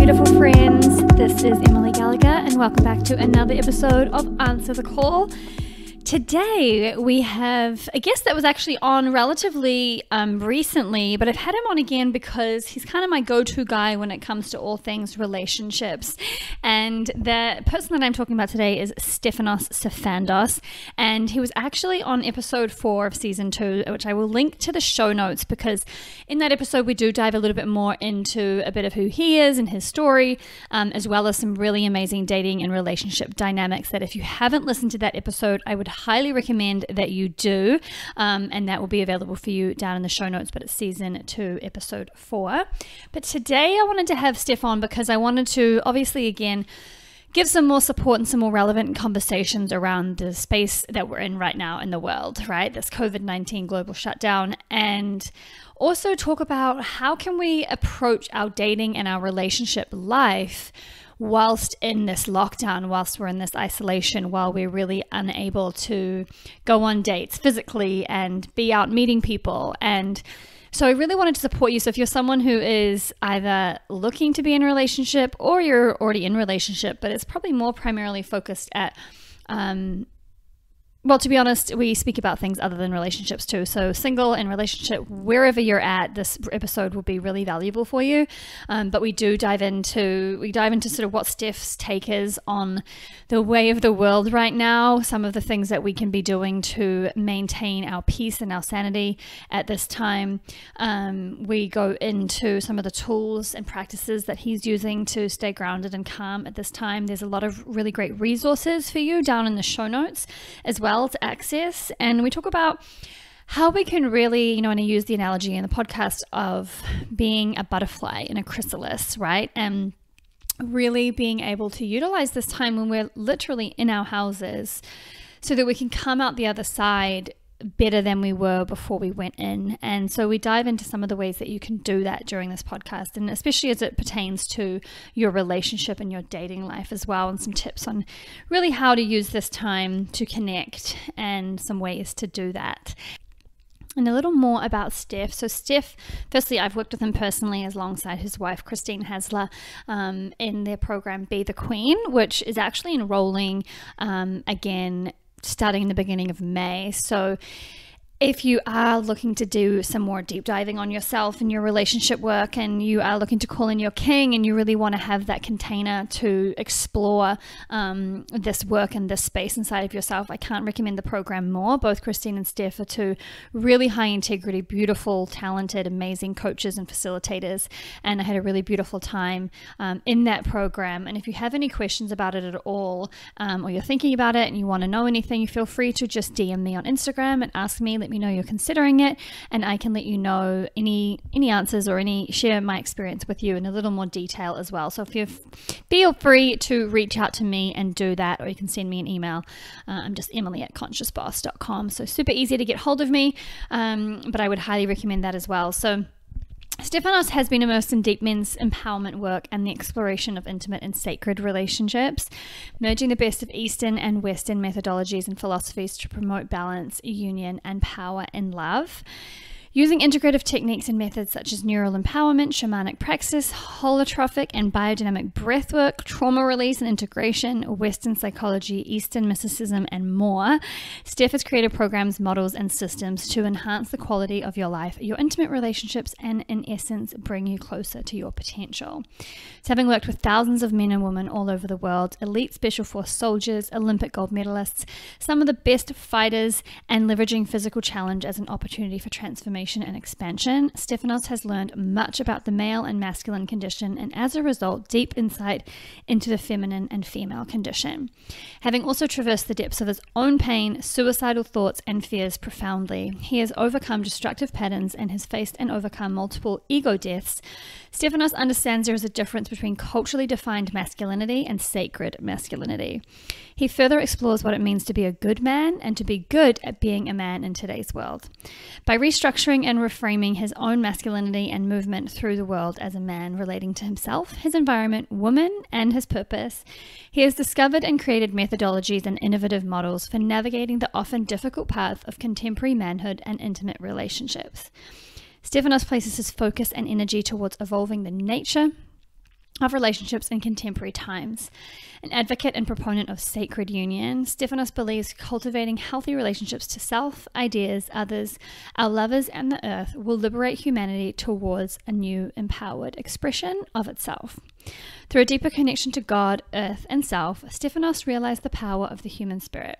beautiful friends. This is Emily Gallagher and welcome back to another episode of Answer the Call. Today we have a guest that was actually on relatively recently, but I've had him on again because he's kind of my go-to guy when it comes to all things relationships. And the person that I'm talking about today is Stefanos Sifandos, and he was actually on episode 4 of season 2, which I will link to the show notes, because in that episode we do dive a little bit more into a bit of who he is and his story, as well as some really amazing dating and relationship dynamics that if you haven't listened to that episode, I would highly recommend that you do, and that will be available for you down in the show notes, but it's season 2 episode 4. But today I wanted to have Stef on because I wanted to obviously again give some more support and some more relevant conversations around the space that we're in right now in the world, right? This COVID-19 global shutdown, and also talk about how can we approach our dating and our relationship life whilst in this lockdown, whilst we're in this isolation, while we're really unable to go on dates physically and be out meeting people. And so I really wanted to support you. So if you're someone who is either looking to be in a relationship or you're already in a relationship, but it's probably more primarily focused at well, to be honest, we speak about things other than relationships too. So single and relationship, wherever you're at, this episode will be really valuable for you. But we dive into sort of what Stef's take is on the way of the world right now, some of the things that we can be doing to maintain our peace and our sanity at this time. We go into some of the tools and practices that he's using to stay grounded and calm at this time. There's a lot of really great resources for you down in the show notes as well to access, and we talk about how we can really, and I use the analogy in the podcast of being a butterfly in a chrysalis, right? And really being able to utilize this time when we're literally in our houses so that we can come out the other side better than we were before we went in. And so we dive into some of the ways that you can do that during this podcast, and especially as it pertains to your relationship and your dating life as well, and some tips on really how to use this time to connect and some ways to do that. And a little more about Stef. So Stef, firstly, I've worked with him personally alongside his wife, Christine Hasler, in their program Be the Queen, which is actually enrolling again starting in the beginning of May. So if you are looking to do some more deep diving on yourself and your relationship work, and you are looking to call in your king, and you really want to have that container to explore this work and this space inside of yourself, I can't recommend the program more. Both Christine and Stef are two really high integrity, beautiful, talented, amazing coaches and facilitators, and I had a really beautiful time in that program. And if you have any questions about it at all, or you're thinking about it and you want to know anything, feel free to just DM me on Instagram and ask me. Let me know you're considering it, and I can let you know any answers or share my experience with you in a little more detail as well. So feel free to reach out to me and do that, or you can send me an email. I'm just emily@consciousboss.com, so super easy to get hold of me, but I would highly recommend that as well. So Stefanos has been immersed in deep men's empowerment work and the exploration of intimate and sacred relationships, merging the best of Eastern and Western methodologies and philosophies to promote balance, union, and power in love. Using integrative techniques and methods such as neural empowerment, shamanic praxis, holotrophic and biodynamic breathwork, trauma release and integration, Western psychology, Eastern mysticism, and more, Stef has created programs, models, and systems to enhance the quality of your life, your intimate relationships, and in essence, bring you closer to your potential. So having worked with thousands of men and women all over the world, elite special force soldiers, Olympic gold medalists, some of the best fighters, and leveraging physical challenge as an opportunity for transformation and expansion, Stefanos has learned much about the male and masculine condition, and as a result, deep insight into the feminine and female condition. Having also traversed the depths of his own pain, suicidal thoughts, and fears profoundly, he has overcome destructive patterns and has faced and overcome multiple ego deaths. Stefanos understands there is a difference between culturally defined masculinity and sacred masculinity. He further explores what it means to be a good man and to be good at being a man in today's world. By restructuring and reframing his own masculinity and movement through the world as a man relating to himself, his environment, woman, and his purpose, he has discovered and created methodologies and innovative models for navigating the often difficult path of contemporary manhood and intimate relationships. Stefanos places his focus and energy towards evolving the nature of relationships in contemporary times. An advocate and proponent of sacred union, Stefanos believes cultivating healthy relationships to self, ideas, others, our lovers, and the earth will liberate humanity towards a new empowered expression of itself. Through a deeper connection to God, earth, and self, Stefanos realized the power of the human spirit.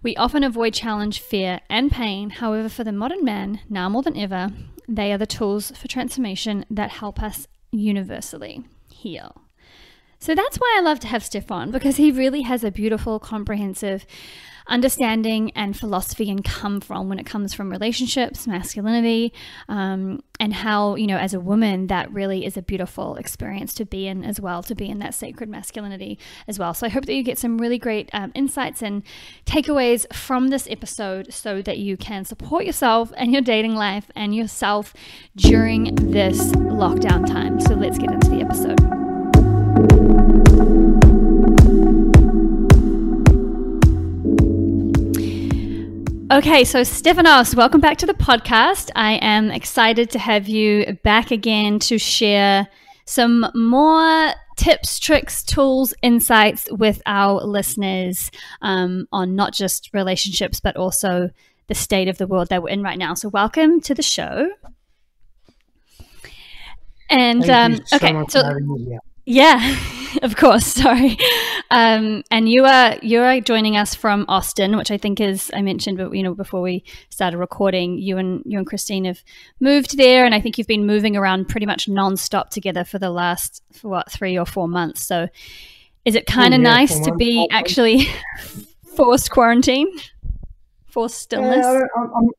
We often avoid challenge, fear, and pain. However, for the modern man, now more than ever, they are the tools for transformation that help us universally heal. So that's why I love to have Stef on, because he really has a beautiful, comprehensive understanding and philosophy and come from when it comes from relationships, masculinity, and how, you know, as a woman, that really is a beautiful experience to be in as well, to be in that sacred masculinity as well. So I hope that you get some really great insights and takeaways from this episode so that you can support yourself and your dating life and yourself during this lockdown time. So let's get into the episode. Okay, so Stefanos, welcome back to the podcast. I am excited to have you back again to share some more tips, tricks, tools, insights with our listeners on not just relationships, but also the state of the world that we're in right now. So welcome to the show. And Thank you so much for having me here. Yeah, of course. Sorry. And you are joining us from Austin, which I think is, I mentioned, but you know, before we started recording, you and Christine have moved there, and I think you've been moving around pretty much nonstop together for the last 3 or 4 months. So, is it kind of nice to be actually forced quarantine, forced stillness?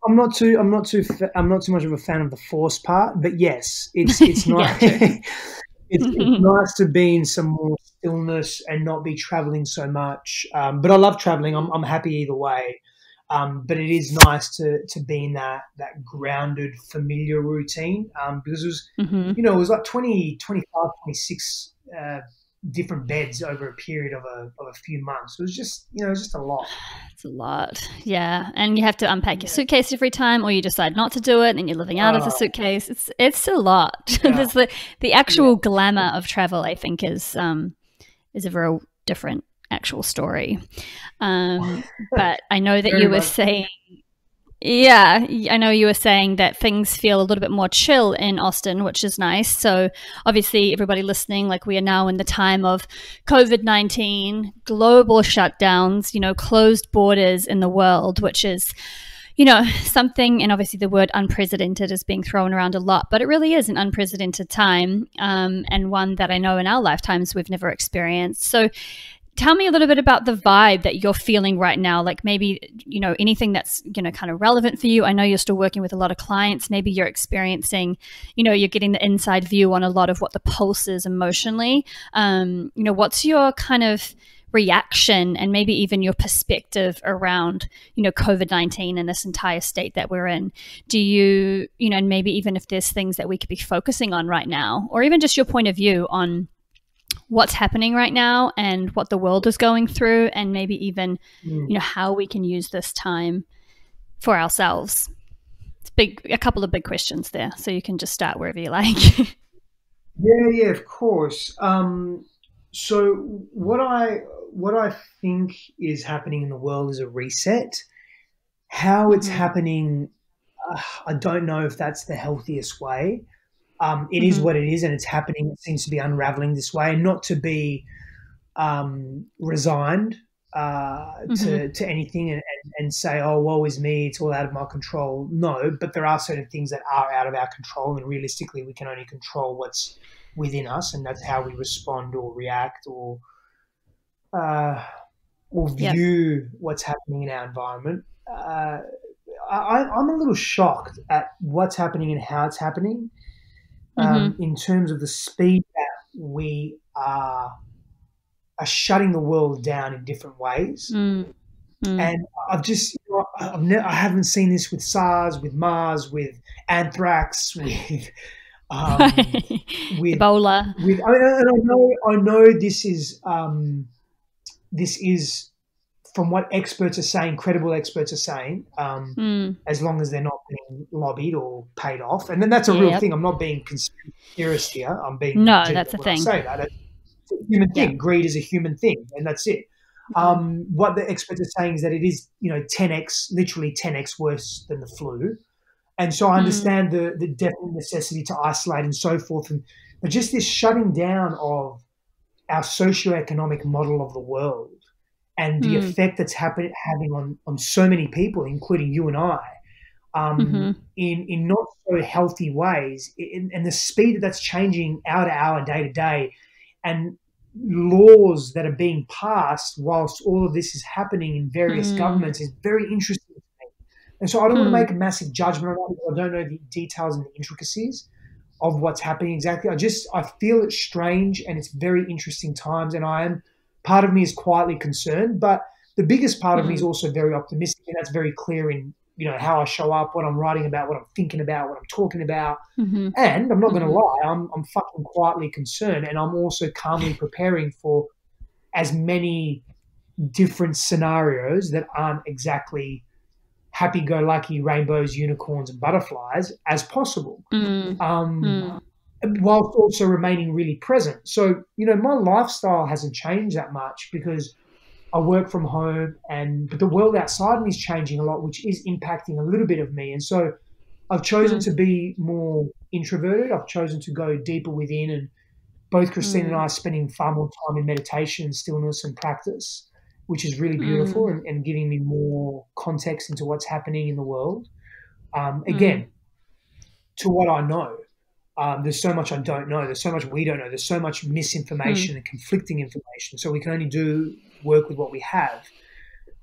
I'm not too much of a fan of the forced part, but yes, it's nice. It's nice to be in some more stillness and not be traveling so much. But I love traveling. I'm happy either way. But it is nice to be in that grounded, familiar routine. Because it was, you know, it was like 20, 25, 26 different beds over a period of a few months. It was just, you know, it was just a lot. It's a lot. Yeah. And you have to unpack your suitcase every time, or you decide not to do it and you're living out of the suitcase. It's a lot. Yeah. There's the actual glamour of travel, I think, is a very different actual story. But I know that you were saying, yeah, I know you were saying that things feel a little bit more chill in Austin, which is nice. So obviously everybody listening, like, we are now in the time of COVID-19, global shutdowns, you know, closed borders in the world, which is, you know, something, and obviously the word unprecedented is being thrown around a lot, but it really is an unprecedented time, and one that I know in our lifetimes we've never experienced. So tell me a little bit about the vibe that you're feeling right now, like maybe, you know, anything that's, you know, kind of relevant for you. I know you're still working with a lot of clients. Maybe you're experiencing, you know, you're getting the inside view on a lot of what the pulse is emotionally. You know, what's your kind of reaction and maybe even your perspective around, you know, COVID-19 and this entire state that we're in? Do you, you know, and maybe even if there's things that we could be focusing on right now, or even just your point of view on what's happening right now and what the world is going through, and maybe even, you know, how we can use this time for ourselves. It's a couple of big questions there, so you can just start wherever you like. Yeah, of course. So what I think is happening in the world is a reset. How it's happening, I don't know if that's the healthiest way. It is what it is, and it's happening. It seems to be unraveling this way, and not to be resigned to anything and say, oh, woe is me, it's all out of my control. No, but there are certain things that are out of our control, and realistically we can only control what's within us, and that's how we respond or react or view what's happening in our environment. I'm a little shocked at what's happening and how it's happening. In terms of the speed that we are shutting the world down in different ways. And I've just, you know, I haven't seen this with SARS, with MERS, with anthrax, with Ebola. I know this is from what experts are saying, credible experts are saying, as long as they're not being lobbied or paid off. And then that's a real thing. I'm not being conspiracist here. I'm being that's a thing. I say that. It's a human thing. Greed is a human thing, and that's it. What the experts are saying is that it is, 10x, literally 10x worse than the flu. And so I understand the definite necessity to isolate and so forth. But just this shutting down of our socioeconomic model of the world and the effect that's having on so many people, including you and I, in not so healthy ways, and the speed that's changing hour to hour, day to day, and laws that are being passed whilst all of this is happening in various governments is very interesting to me. And so I don't want to make a massive judgment on it because I don't know the details and the intricacies of what's happening exactly. I feel it's strange and it's very interesting times, and part of me is quietly concerned, but the biggest part of me is also very optimistic, and that's very clear in how I show up, what I'm writing about, what I'm thinking about, what I'm talking about. And I'm not going to lie, I'm fucking quietly concerned, and I'm also calmly preparing for as many different scenarios that aren't exactly happy-go-lucky rainbows, unicorns, and butterflies as possible, whilst also remaining really present. So, my lifestyle hasn't changed that much because I work from home, but the world outside me is changing a lot, which is impacting a little bit of me. And so I've chosen to be more introverted. I've chosen to go deeper within, and both Christine and I are spending far more time in meditation, stillness, and practice, which is really beautiful and giving me more context into what's happening in the world. Again, to what I know, there's so much I don't know. There's so much we don't know. There's so much misinformation and conflicting information. So we can only work with what we have.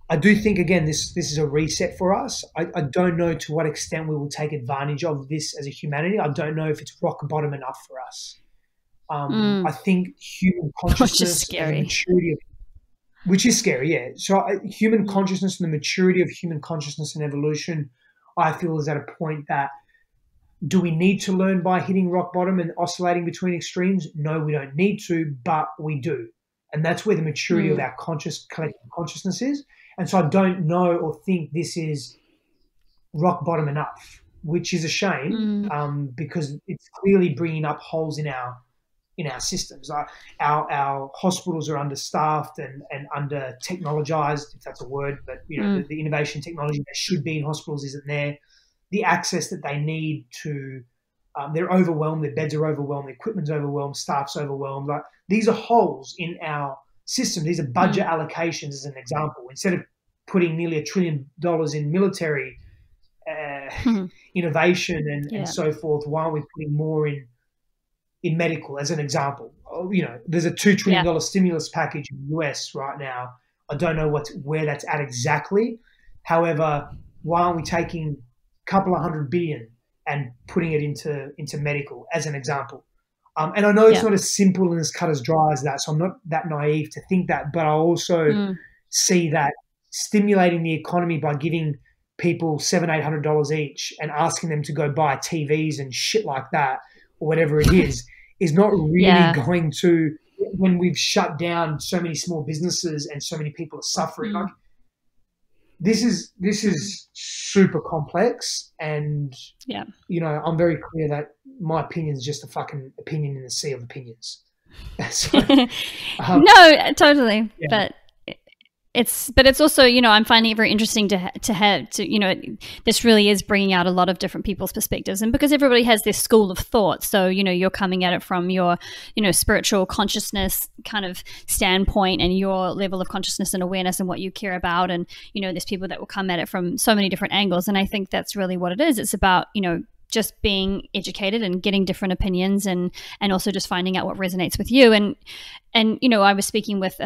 I do think, again, this is a reset for us. I don't know to what extent we will take advantage of this as a humanity. I don't know if it's rock bottom enough for us. I think human consciousness and the maturity of, which is scary, yeah. So human consciousness and the maturity of human consciousness and evolution, I feel, is at a point that, do we need to learn by hitting rock bottom and oscillating between extremes? No, we don't need to, but we do. And that's where the maturity of our collective consciousness is. And so I don't know or think this is rock bottom enough, which is a shame, because it's clearly bringing up holes in our systems. Our hospitals are understaffed and under technologized, if that's a word, but the innovation technology that should be in hospitals isn't there. The access that they need to, they're overwhelmed, their beds are overwhelmed, the equipment's overwhelmed, staff's overwhelmed. Like, these are holes in our system. These are budget allocations, as an example. Instead of putting nearly $1 trillion in military innovation and so forth, why aren't we putting more in medical, as an example? There's a $2 trillion stimulus package in the US right now. I don't know where that's at exactly. However, why aren't we taking couple of $100 billion and putting it into medical, as an example? And I know it's not as simple and as cut as dry as that, so I'm not that naive to think that, but I also see that stimulating the economy by giving people $700-800 each and asking them to go buy TVs and shit like that, or whatever it is not really going to, when we've shut down so many small businesses and so many people are suffering. Like, this is super complex, and I'm very clear that my opinion is just a fucking opinion in a sea of opinions. So, no, totally. Yeah. But it's also, I'm finding it very interesting to have this really is bringing out a lot of different people's perspectives, and because everybody has this school of thought, so you're coming at it from your spiritual consciousness kind of standpoint and your level of consciousness and awareness and what you care about, and there's people that will come at it from so many different angles, and I think that's really what it is. It's about just being educated and getting different opinions, and also just finding out what resonates with you. And I was speaking with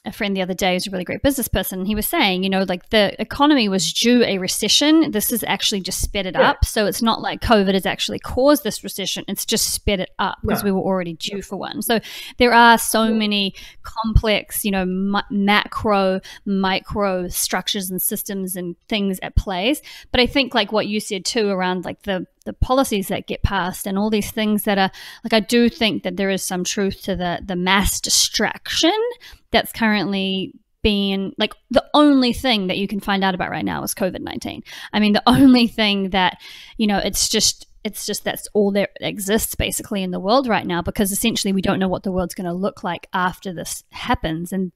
a friend the other day who's a really great business person. He was saying, the economy was due a recession. This has actually just sped it up. So it's not like COVID has actually caused this recession. It's just sped it up because we were already due for one. So there are so many complex, macro, micro structures and systems and things at plays. But I think like what you said too around like the policies that get passed and all these things that are like, I do think that there is some truth to the mass distraction that's currently been like the only thing that you can find out about right now is COVID-19. I mean, the only thing that, you know, it's just that's all that exists basically in the world right now, because essentially we don't know what the world's going to look like after this happens. And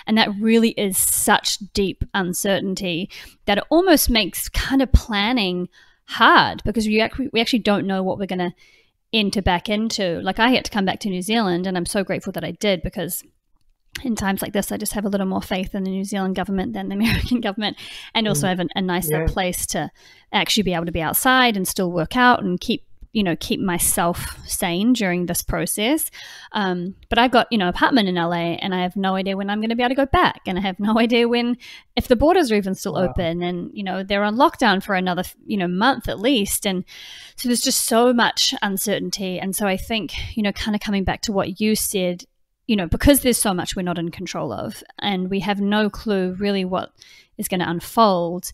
that really is such deep uncertainty that it almost makes kind of planning hard, because we actually don't know what we're going to enter back into. Like, I had to come back to New Zealand, and I'm so grateful that I did, because in times like this, I just have a little more faith in the New Zealand government than the American government, and also have a nicer place to actually be able to be outside and still work out and keep myself sane during this process. But I've got, apartment in LA, and I have no idea when I'm going to be able to go back. And I have no idea if the borders are even still open, and, they're on lockdown for another, month at least. And so there's just so much uncertainty. And so I think, kind of coming back to what you said, because there's so much we're not in control of, and we have no clue really what is going to unfold,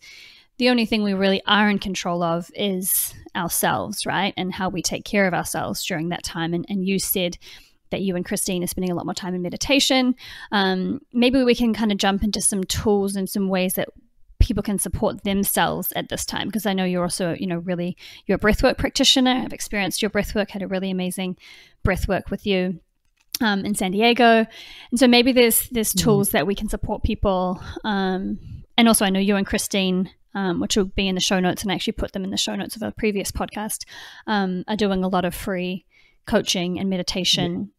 the only thing we really are in control of is ourselves, right? And how we take care of ourselves during that time. And you said that you and Christine are spending a lot more time in meditation. Maybe we can kind of jump into some tools and some ways that people can support themselves at this time, because I know you're also, you're a breathwork practitioner. I've experienced your breathwork, had a really amazing breathwork with you in San Diego. And so maybe there's tools that we can support people. And also I know you and Christine, which will be in the show notes, and I actually put them in the show notes of a previous podcast, are doing a lot of free coaching and meditation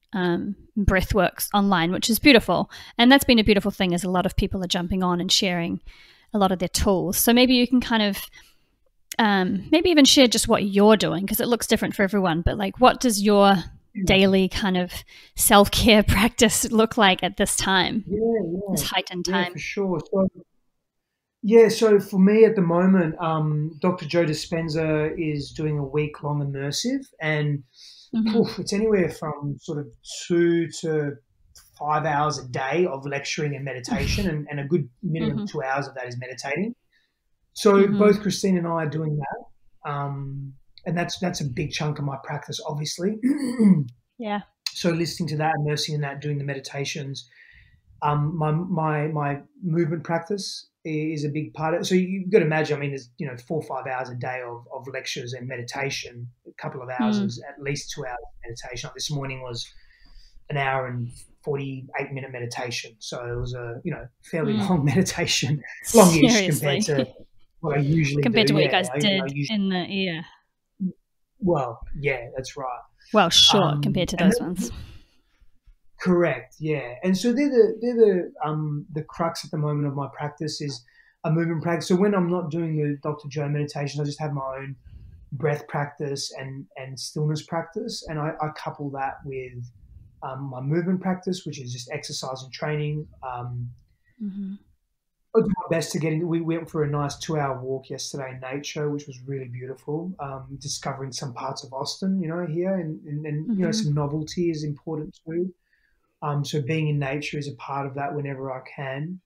breathworks online, which is beautiful. And that's been a beautiful thing, is a lot of people are jumping on and sharing a lot of their tools. So maybe you can kind of maybe even share just what you're doing, because it looks different for everyone. But like, what does your daily kind of self-care practice look like at this time, this heightened time? Yeah, for sure. So for me at the moment, Dr. Joe Dispenza is doing a week-long immersive, and it's anywhere from sort of 2 to 5 hours a day of lecturing and meditation, and a good minimum of 2 hours of that is meditating. So both Christine and I are doing that. And that's a big chunk of my practice, obviously. Yeah. So listening to that, immersing in that, doing the meditations. My movement practice is a big part of it. So you've got to imagine, I mean, there's 4 or 5 hours a day of lectures and meditation. A couple of hours is at least 2 hours of meditation. Like this morning was an hour and 48-minute meditation. So it was a fairly long meditation, longish compared to what I usually compared do. to what you guys did in the Well, yeah, that's right. Well, sure, compared to those ones. Correct, yeah. And so they're the crux at the moment of my practice is a movement practice. So when I'm not doing the Dr. Joe meditation, I just have my own breath practice and stillness practice, and I couple that with my movement practice, which is just exercise and training. I do my best to get in. We went for a nice 2-hour walk yesterday in nature, which was really beautiful. Discovering some parts of Austin, here, and some novelty is important too. So being in nature is a part of that whenever I can.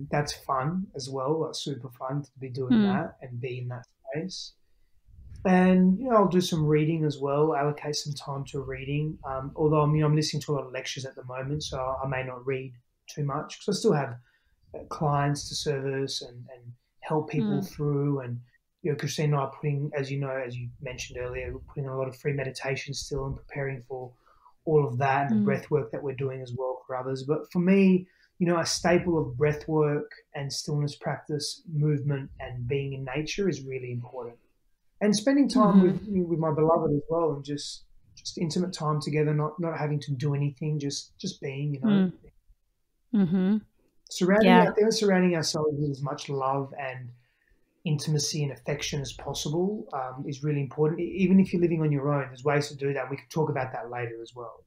That's fun as well. That's super fun to be doing that and be in that space. And I'll do some reading as well. Allocate some time to reading. Although I'm listening to a lot of lectures at the moment, so I may not read too much because I still have clients to service and help people through. And Christine and I are putting, as you mentioned earlier, we're putting a lot of free meditation still and preparing for all of that and the breath work that we're doing as well for others. But for me, a staple of breath work and stillness practice, movement, and being in nature is really important. And spending time with my beloved as well, and just intimate time together, not having to do anything, just being, surrounding ourselves with as much love and intimacy and affection as possible is really important. Even if you're living on your own, there's ways to do that. We can talk about that later as well.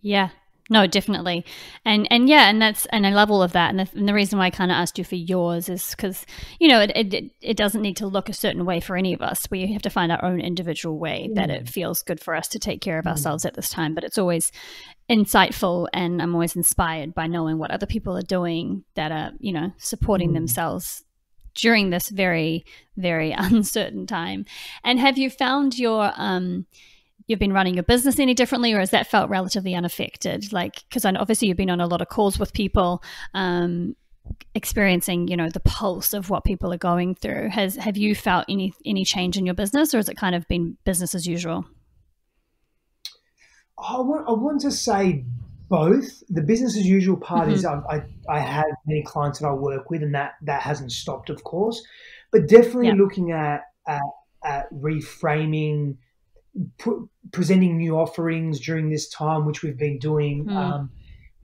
Yeah. No, definitely. And I love all of that. And the reason why I kind of asked you for yours is because, it doesn't need to look a certain way for any of us. We have to find our own individual way that it feels good for us to take care of ourselves at this time. But it's always insightful, and I'm always inspired by knowing what other people are doing that are, supporting themselves during this very, very uncertain time. And have you found your you've been running your business any differently, or has that felt relatively unaffected? Like, because obviously you've been on a lot of calls with people, experiencing, the pulse of what people are going through. Have you felt any change in your business, or has it kind of been business as usual? I want to say both. The business as usual part is I have many clients that I work with, and that hasn't stopped, of course. But definitely looking at reframing, presenting new offerings during this time, which we've been doing,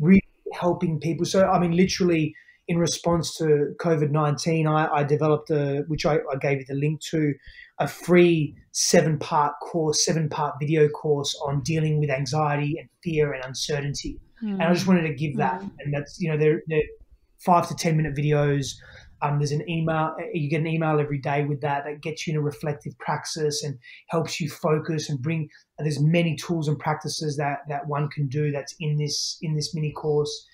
really helping people. So, I mean, literally in response to COVID-19, I developed which I gave you the link to, a free 7-part video course on dealing with anxiety and fear and uncertainty. And I just wanted to give that. And that's, they're 5 to 10 minute videos. There's an email, you get an email every day with that gets you in a reflective praxis and helps you focus and there's many tools and practices that one can do that's in this mini course.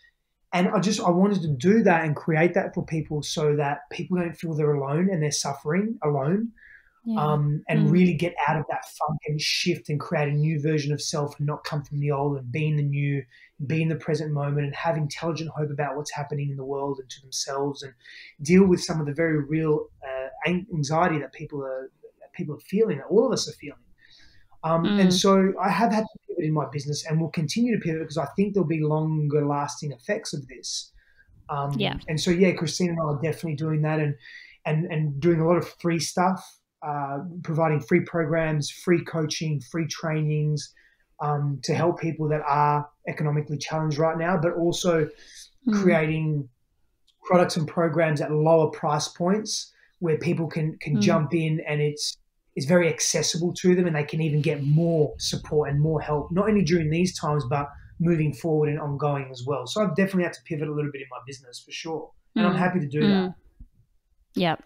And I wanted to do that and create that for people so that people don't feel they're alone and they're suffering alone. And really get out of that funk and shift and create a new version of self and not come from the old and be in the new, be in the present moment and have intelligent hope about what's happening in the world and to themselves, and deal with some of the very real anxiety that people are feeling, that all of us are feeling. And so I have had to pivot in my business and will continue to pivot because I think there'll be longer lasting effects of this. And so, Christine and I are definitely doing that and doing a lot of free stuff. Providing free programs, free coaching, free trainings to help people that are economically challenged right now, but also creating products and programs at lower price points where people can jump in and it's very accessible to them and they can even get more support and more help, not only during these times, but moving forward and ongoing as well. So I've definitely had to pivot a little bit in my business for sure. And I'm happy to do that. Yep.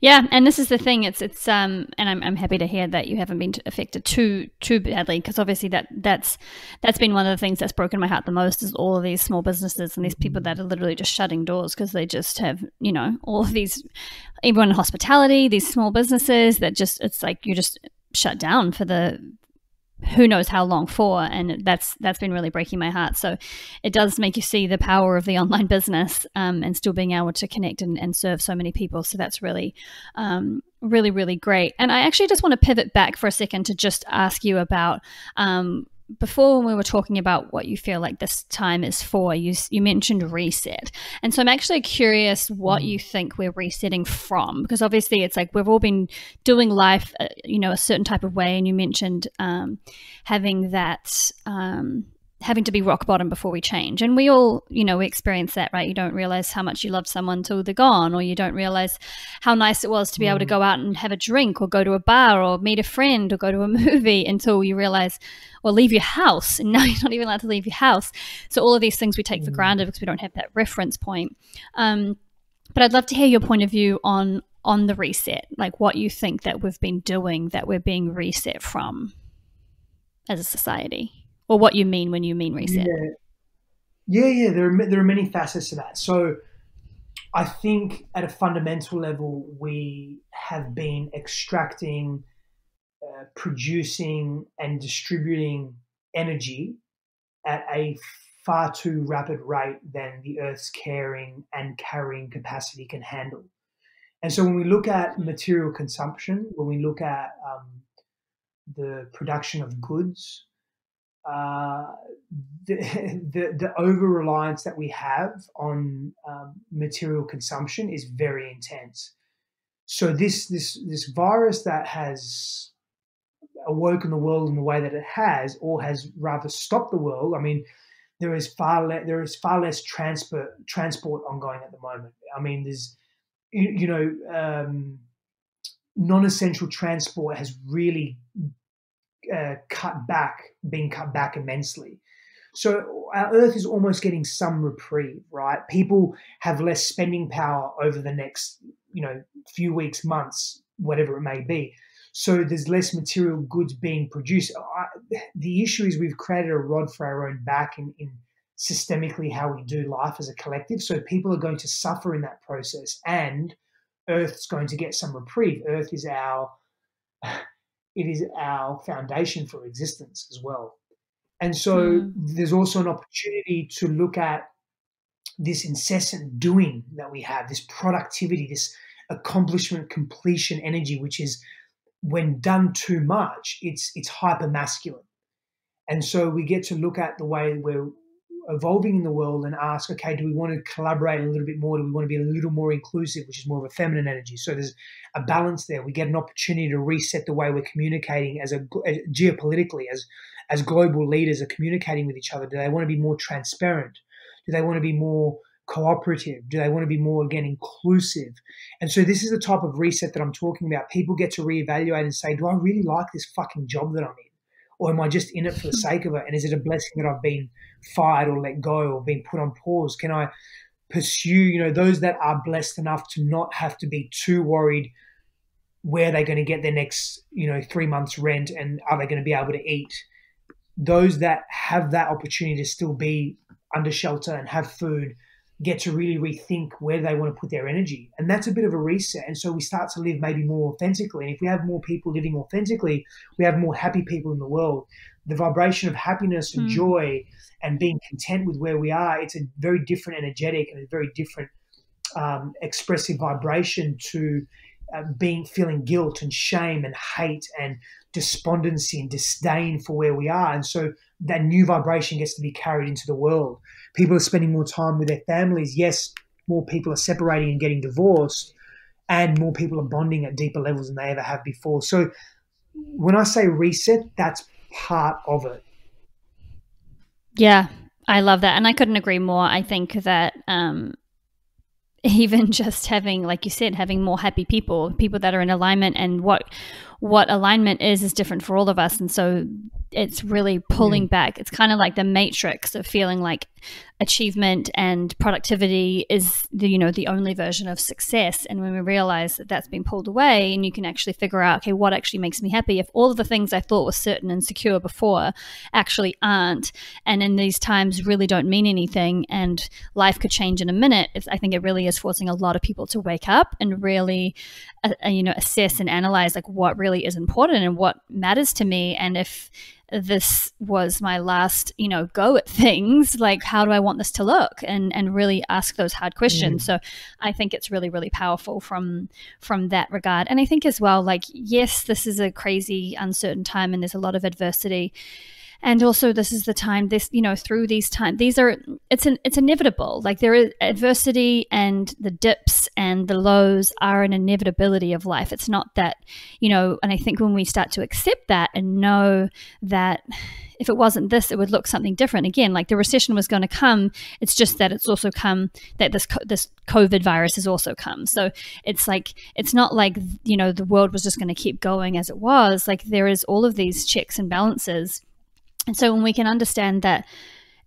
Yeah, and this is the thing. It's and I'm happy to hear that you haven't been affected too badly, because obviously that's been one of the things that's broken my heart the most, is all of these small businesses and these people that are literally just shutting doors because they just have all of these, everyone in hospitality, these small businesses that just, it's like you just shut down for the who knows how long for, and that's been really breaking my heart. So it does make you see the power of the online business and still being able to connect and serve so many people. So that's really really, really great. And I actually just want to pivot back for a second to just ask you about before, when we were talking about what you feel like this time is for, you mentioned reset. And so I'm actually curious what you think we're resetting from, because obviously it's like we've all been doing life, a certain type of way. And you mentioned having that, having to be rock bottom before we change. And we all, we experience that, right? You don't realize how much you love someone till they're gone, or you don't realize how nice it was to be able to go out and have a drink or go to a bar or meet a friend or go to a movie until you realize, or leave your house. And now you're not even allowed to leave your house. So all of these things we take for granted because we don't have that reference point. But I'd love to hear your point of view on the reset, like what you think that we've been doing that we're being reset from as a society. Or what you mean when you mean reset. Yeah. There are many facets to that. So I think at a fundamental level, we have been extracting, producing and distributing energy at a far too rapid rate than the Earth's carrying and carrying capacity can handle. And so when we look at material consumption, when we look at the production of goods, the over-reliance that we have on material consumption is very intense. So this virus that has awoken the world in the way that it has, or has rather stopped the world. I mean, there is far less transport ongoing at the moment. I mean, there's non-essential transport has really been cut back immensely. So our Earth is almost getting some reprieve, right? People have less spending power over the next, few weeks, months, whatever it may be. So there's less material goods being produced. The issue is we've created a rod for our own back in systemically how we do life as a collective. So people are going to suffer in that process, and Earth's going to get some reprieve. Earth is our it is our foundation for existence as well. And so there's also an opportunity to look at this incessant doing that we have, this productivity, this accomplishment, completion energy, which is, when done too much, it's hyper masculine. And so we get to look at the way we're evolving in the world and ask, okay, do we want to collaborate a little bit more? Do we want to be a little more inclusive, which is more of a feminine energy? So there's a balance there. We get an opportunity to reset the way we're communicating as geopolitically, as global leaders are communicating with each other. Do they want to be more transparent? Do they want to be more cooperative? Do they want to be more, again, inclusive? And so this is the type of reset that I'm talking about. People get to reevaluate and say, do I really like this fucking job that I'm in? Or am I just in it for the sake of it? And is it a blessing that I've been fired or let go or been put on pause? Can I pursue, those that are blessed enough to not have to be too worried where they're going to get their next, 3 months rent, and are they going to be able to eat? Those that have that opportunity to still be under shelter and have food get to really rethink where they want to put their energy. And that's a bit of a reset. And so we start to live maybe more authentically. And if we have more people living authentically, we have more happy people in the world. The vibration of happiness and joy and being content with where we are, it's a very different energetic and a very different expressive vibration to feeling guilt and shame and hate and despondency and disdain for where we are. And so that new vibration gets to be carried into the world. People are spending more time with their families. Yes, more people are separating and getting divorced, and more people are bonding at deeper levels than they ever have before. So when I say reset, that's part of it. Yeah, I love that. And I couldn't agree more. I think that even just having, like you said, having more happy people that are in alignment, and what alignment is different for all of us. And so it's really pulling back. It's kind of like the matrix of feeling like achievement and productivity is the only version of success. And when we realize that that's been pulled away, and you can actually figure out, okay, what actually makes me happy? If all of the things I thought were certain and secure before actually aren't, and in these times really don't mean anything, and life could change in a minute, I think it really is forcing a lot of people to wake up and really assess and analyze like what really is important and what matters to me. And if this was my last, go at things, like how do I want this to look, and really ask those hard questions. So I think it's really, really powerful from that regard. And I think as well, like, yes, this is a crazy, uncertain time, and there's a lot of adversity. And also this is the time, through these times, it's inevitable. Like, there is adversity, and the dips and the lows are an inevitability of life. It's not that, and I think when we start to accept that and know that if it wasn't this, it would look something different. Again, like the recession was going to come. It's just that it's also come, that this COVID virus has also come. So it's like, it's not like, the world was just going to keep going as it was. Like, there is all of these checks and balances. And so when we can understand that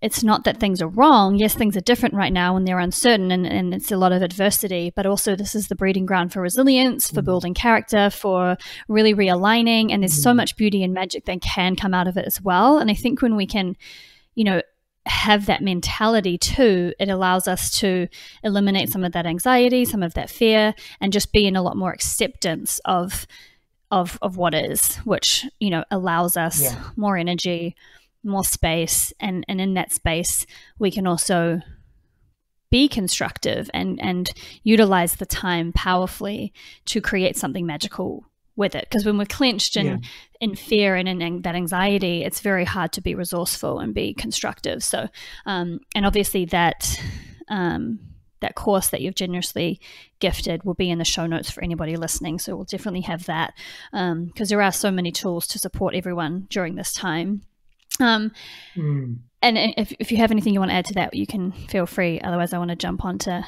it's not that things are wrong, yes, things are different right now and they're uncertain, and it's a lot of adversity, but also this is the breeding ground for resilience, for building character, for really realigning. And there's so much beauty and magic that can come out of it as well. And I think when we can, have that mentality too, it allows us to eliminate some of that anxiety, some of that fear, and just be in a lot more acceptance of what is, which, allows us more energy, more space. And in that space, we can also be constructive and utilize the time powerfully to create something magical with it. Because when we're clenched in fear and in that anxiety, it's very hard to be resourceful and be constructive. So, and obviously that course that you've generously gifted will be in the show notes for anybody listening. So we'll definitely have that, because there are so many tools to support everyone during this time. And if you have anything you want to add to that, you can feel free. Otherwise, I want to jump on to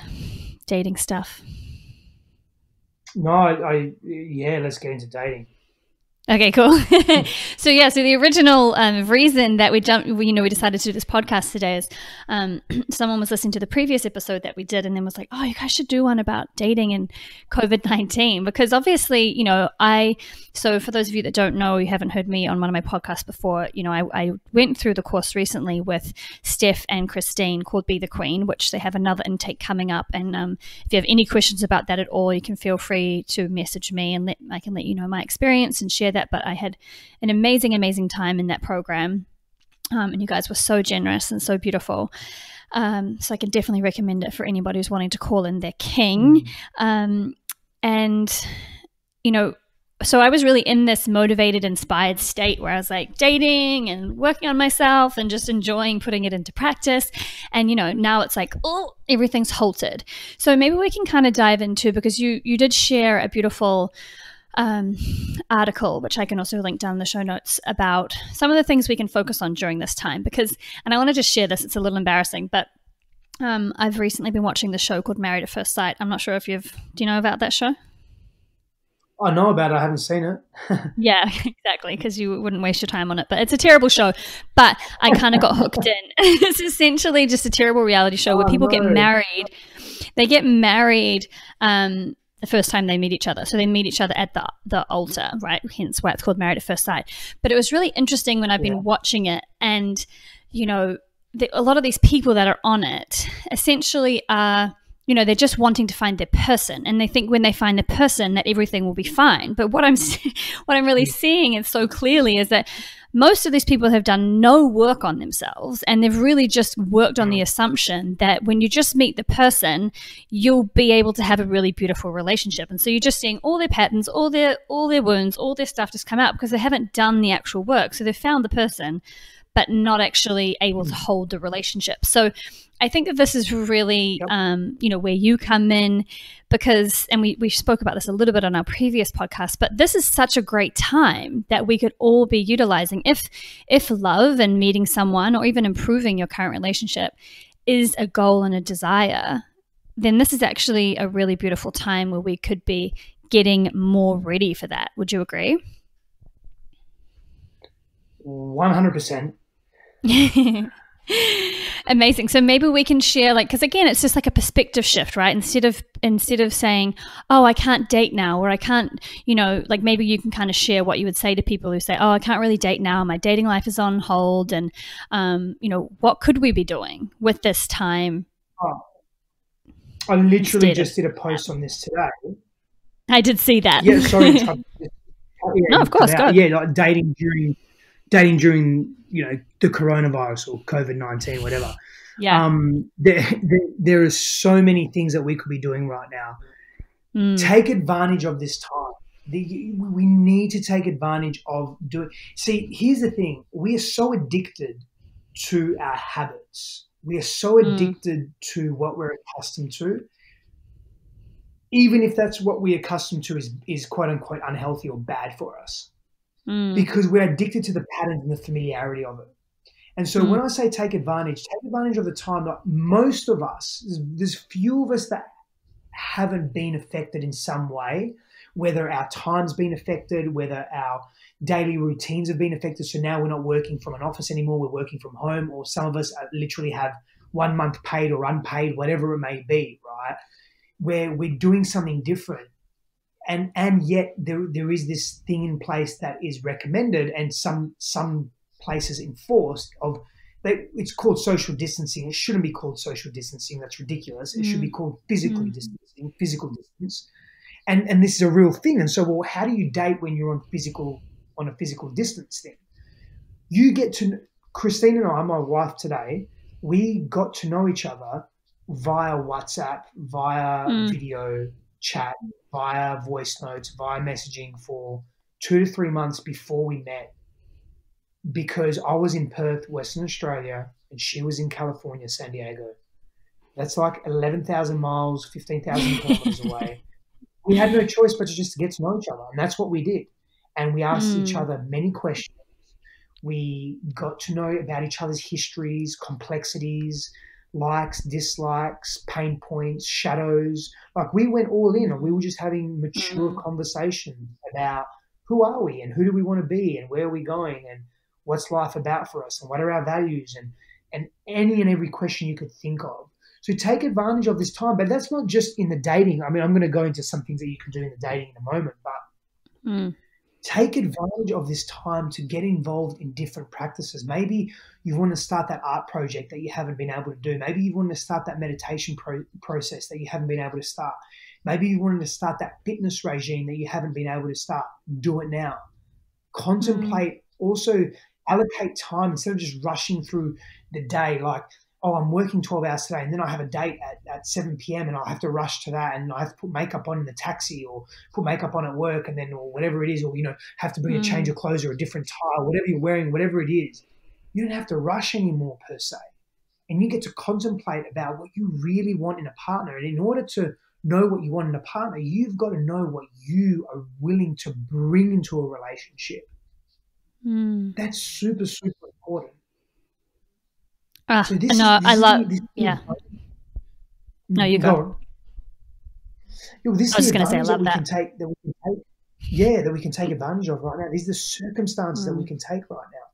dating stuff. No, let's get into dating. Okay, cool. So the original reason that we decided to do this podcast today is someone was listening to the previous episode that we did, and then was like, oh, you guys should do one about dating and COVID-19, because obviously, so for those of you that don't know, you haven't heard me on one of my podcasts before, I went through the course recently with Stef and Christine called Be the Queen, which they have another intake coming up. And if you have any questions about that at all, you can feel free to message me, and I can let you know my experience and share that, but I had an amazing, amazing time in that program. And you guys were so generous and so beautiful. So I can definitely recommend it for anybody who's wanting to call in their king. And, you know, so I was really in this motivated, inspired state where I was like dating and working on myself and just enjoying putting it into practice. And, you know, now it's like, oh, everything's halted. So maybe we can kind of dive into, because you did share a beautiful article, which I can also link down in the show notes, about some of the things we can focus on during this time. Because, and I want to just share this, it's a little embarrassing, but I've recently been watching the show called Married at First Sight. I'm not sure if do you know about that show? I know about it. I haven't seen it. Yeah, exactly, because you wouldn't waste your time on it. But it's a terrible show. But I kind of got hooked in. It's essentially just a terrible reality show where people get married. They get married the first time they meet each other. So they meet each other at the altar, right? Hence why it's called Married at First Sight. But it was really interesting when I've been watching it. And, you know, a lot of these people that are on it essentially are, you know, they're just wanting to find their person, and they think when they find the person that everything will be fine. But what I'm really seeing it so clearly is that most of these people have done no work on themselves, and they've really just worked on the assumption that when you just meet the person, you'll be able to have a really beautiful relationship. And so you're just seeing all their patterns, all their wounds, all their stuff just come out because they haven't done the actual work. So they've found the person, but not actually able to hold the relationship. So I think that this is really, you know, where you come in, because, and we spoke about this a little bit on our previous podcast, but this is such a great time that we could all be utilizing. If love and meeting someone or even improving your current relationship is a goal and a desire, then this is actually a really beautiful time where we could be getting more ready for that. Would you agree? 100%. Amazing. So maybe we can share, like, because again, it's just like a perspective shift, right? Instead of saying, oh, I can't date now, or I can't, you know, like maybe you can kind of share what you would say to people who say, oh, I can't really date now, my dating life is on hold, and you know, what could we be doing with this time? I literally just did a post on this today. I did see that. Yeah, sorry. No, of course, go. Yeah, like dating during, you know, the coronavirus or COVID-19, whatever. Yeah. There are so many things that we could be doing right now. Take advantage of this time. We need to take advantage of doing. See, here's the thing: we are so addicted to our habits. We are so addicted to what we're accustomed to, even if that's what we're accustomed to is quote unquote unhealthy or bad for us. Because we're addicted to the patterns and the familiarity of it. And so when I say take advantage of the time. Like most of us, there's few of us that haven't been affected in some way, whether our time's been affected, whether our daily routines have been affected. So now we're not working from an office anymore, we're working from home, or some of us literally have 1 month paid or unpaid, whatever it may be, right? Where we're doing something different. And yet there is this thing in place that is recommended, and some places enforced it's called social distancing. It shouldn't be called social distancing. That's ridiculous. It should be called physical distancing, physical distance. And this is a real thing. And so, well, how do you date when you're on a physical distance thing? You get to, Christine and I, my wife today, we got to know each other via WhatsApp, via video chat, via voice notes, via messaging for 2 to 3 months before we met, because I was in Perth, Western Australia, and she was in California, San Diego. That's like 11,000 miles, 15,000 kilometers away. We had no choice but to just get to know each other, and that's what we did. And we asked each other many questions. We got to know about each other's histories, complexities, likes, dislikes, pain points, shadows. Like we went all in, and we were just having mature conversations about who are we and who do we want to be and where are we going and what's life about for us and what are our values, and any and every question you could think of. So take advantage of this time, but that's not just in the dating. I mean, I'm going to go into some things that you can do in the dating in a moment, but take advantage of this time to get involved in different practices. Maybe you want to start that art project that you haven't been able to do. Maybe you want to start that meditation process that you haven't been able to start. Maybe you wanted to start that fitness regime that you haven't been able to start. Do it now. contemplate, also allocate time instead of just rushing through the day like, oh, I'm working 12 hours today and then I have a date at 7 p.m. and I have to rush to that and I have to put makeup on in the taxi or put makeup on at work and then or whatever it is, or, have to bring a change of clothes or a different tie, whatever you're wearing, whatever it is. You don't have to rush anymore per se. And you get to contemplate about what you really want in a partner. And in order to know what you want in a partner, you've got to know what you are willing to bring into a relationship. That's super, super important. So yeah. No, you go. This is the advantage that we can take. That we can take advantage of right now. These are the circumstances that we can take right now.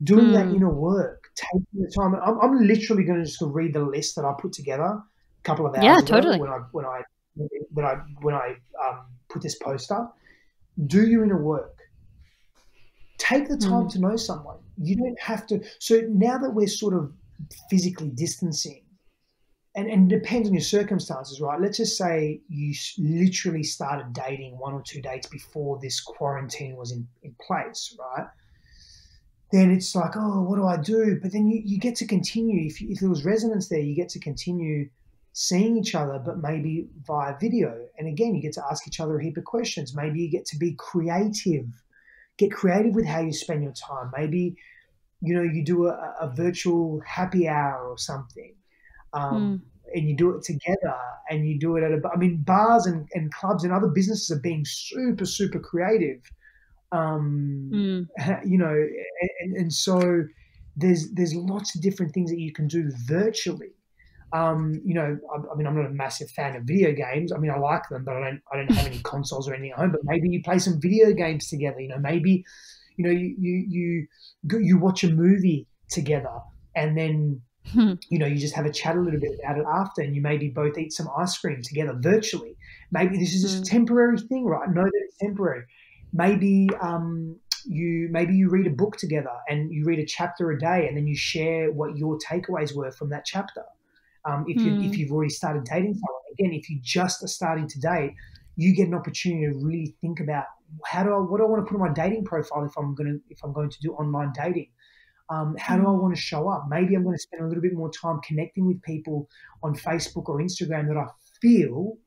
Doing that inner work, taking the time. I'm literally going to just read the list that I put together a couple of hours ago totally. when I put this post up. Do your inner work. Take the time to know someone. You don't have to. So now that we're sort of physically distancing, and it depends on your circumstances, right? Let's just say you literally started dating 1 or 2 dates before this quarantine was in place, right? Then it's like, oh, what do I do? But then you get to continue. If there was resonance there, you get to continue seeing each other, but maybe via video. And again, you get to ask each other a heap of questions. Maybe you get to be creative. Get creative with how you spend your time. Maybe, you do a virtual happy hour or something, and you do it together and you do it at bars and clubs and other businesses are being super, super creative. And so there's lots of different things that you can do virtually. I'm not a massive fan of video games. I like them, but I don't have any consoles or anything at home. But maybe you play some video games together. Maybe you watch a movie together, and then you just have a chat a little bit about it after, and you maybe both eat some ice cream together virtually. Maybe this is just a temporary thing, right? Know that it's temporary. Maybe you read a book together and you read a chapter a day, and then you share what your takeaways were from that chapter. If you've already started dating someone, again, if you just are starting to date, you get an opportunity to really think about what do I want to put on my dating profile if I'm going to do online dating. How do I want to show up? Maybe I'm going to spend a little bit more time connecting with people on Facebook or Instagram that I feel,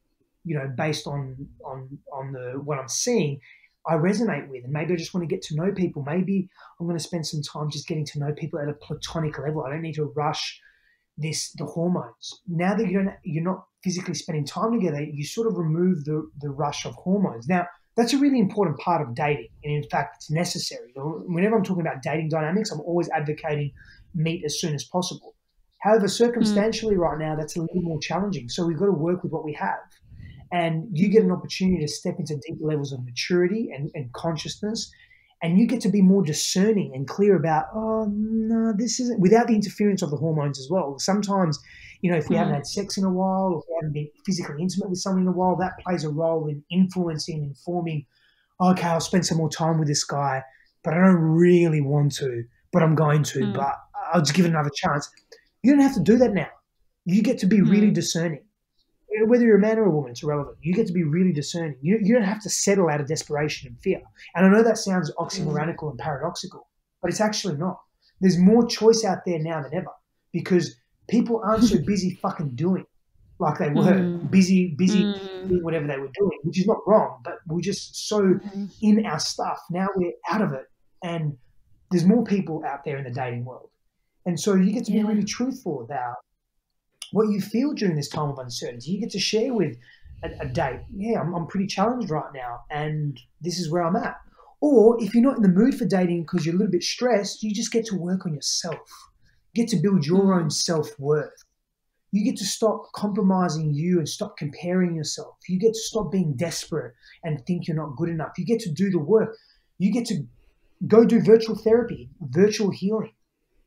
based on what I'm seeing, I resonate with. And maybe I just want to get to know people. Maybe I'm going to spend some time just getting to know people at a platonic level. I don't need to rush the hormones. Now that you're not physically spending time together, you sort of remove the rush of hormones. Now, that's a really important part of dating. And in fact, it's necessary. Whenever I'm talking about dating dynamics, I'm always advocating meet as soon as possible. However, circumstantially right now, that's a little more challenging. So we've got to work with what we have. And you get an opportunity to step into deeper levels of maturity and consciousness. And you get to be more discerning and clear about, oh, no, this isn't, without the interference of the hormones as well. Sometimes, if we haven't had sex in a while, or if we haven't been physically intimate with someone in a while, that plays a role in influencing, informing, okay, I'll spend some more time with this guy, but I don't really want to, but I'm going to, but I'll just give it another chance. You don't have to do that now. You get to be really discerning. Whether you're a man or a woman, it's irrelevant. You get to be really discerning. You don't have to settle out of desperation and fear. And I know that sounds oxymoronical and paradoxical, but it's actually not. There's more choice out there now than ever because people aren't so busy fucking doing like they were. Busy doing whatever they were doing, which is not wrong, but we're just so in our stuff. Now we're out of it. And there's more people out there in the dating world. And so you get to be really truthful about what you feel during this time of uncertainty. You get to share with a date, I'm pretty challenged right now and this is where I'm at. Or if you're not in the mood for dating because you're a little bit stressed, you just get to work on yourself. You get to build your own self-worth. You get to stop compromising you and stop comparing yourself. You get to stop being desperate and think you're not good enough. You get to do the work. You get to go do virtual therapy, virtual healing.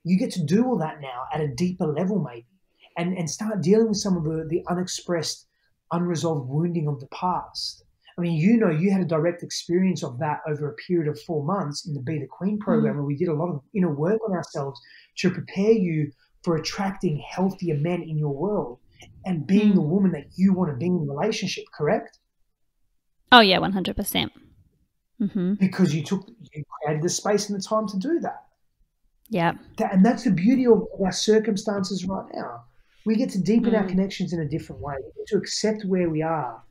You get to do all that now at a deeper level maybe. And start dealing with some of the unexpressed, unresolved wounding of the past. I mean, you had a direct experience of that over a period of 4 months in the Be the Queen program where we did a lot of inner work on ourselves to prepare you for attracting healthier men in your world and being the woman that you want to be in a relationship, correct? Oh, yeah, 100%. because you created the space and the time to do that. Yeah. And that's the beauty of our circumstances right now. We get to deepen our connections in a different way. We get to accept where we are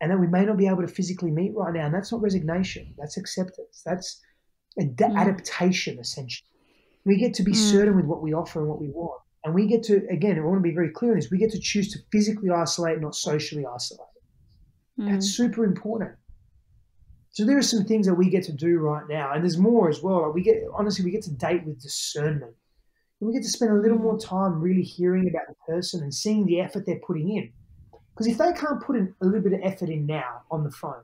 and that we may not be able to physically meet right now. And that's not resignation. That's acceptance. That's adaptation, essentially. We get to be certain with what we offer and what we want. And we get to, again, I want to be very clear on this, we get to choose to physically isolate, not socially isolate. That's super important. So there are some things that we get to do right now, and there's more as well. Like we get to date with discernment. And we get to spend a little more time really hearing about the person and seeing the effort they're putting in. Because if they can't put a little bit of effort in now on the phone,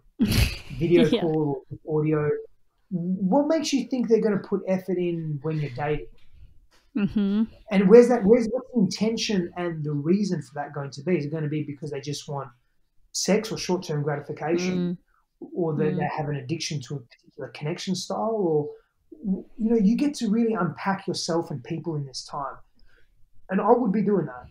video call or audio, what makes you think they're going to put effort in when you're dating? And what's the intention and the reason for that going to be? Is it going to be because they just want sex or short-term gratification, or that they have an addiction to a particular connection style, or you get to really unpack yourself and people in this time. And I would be doing that.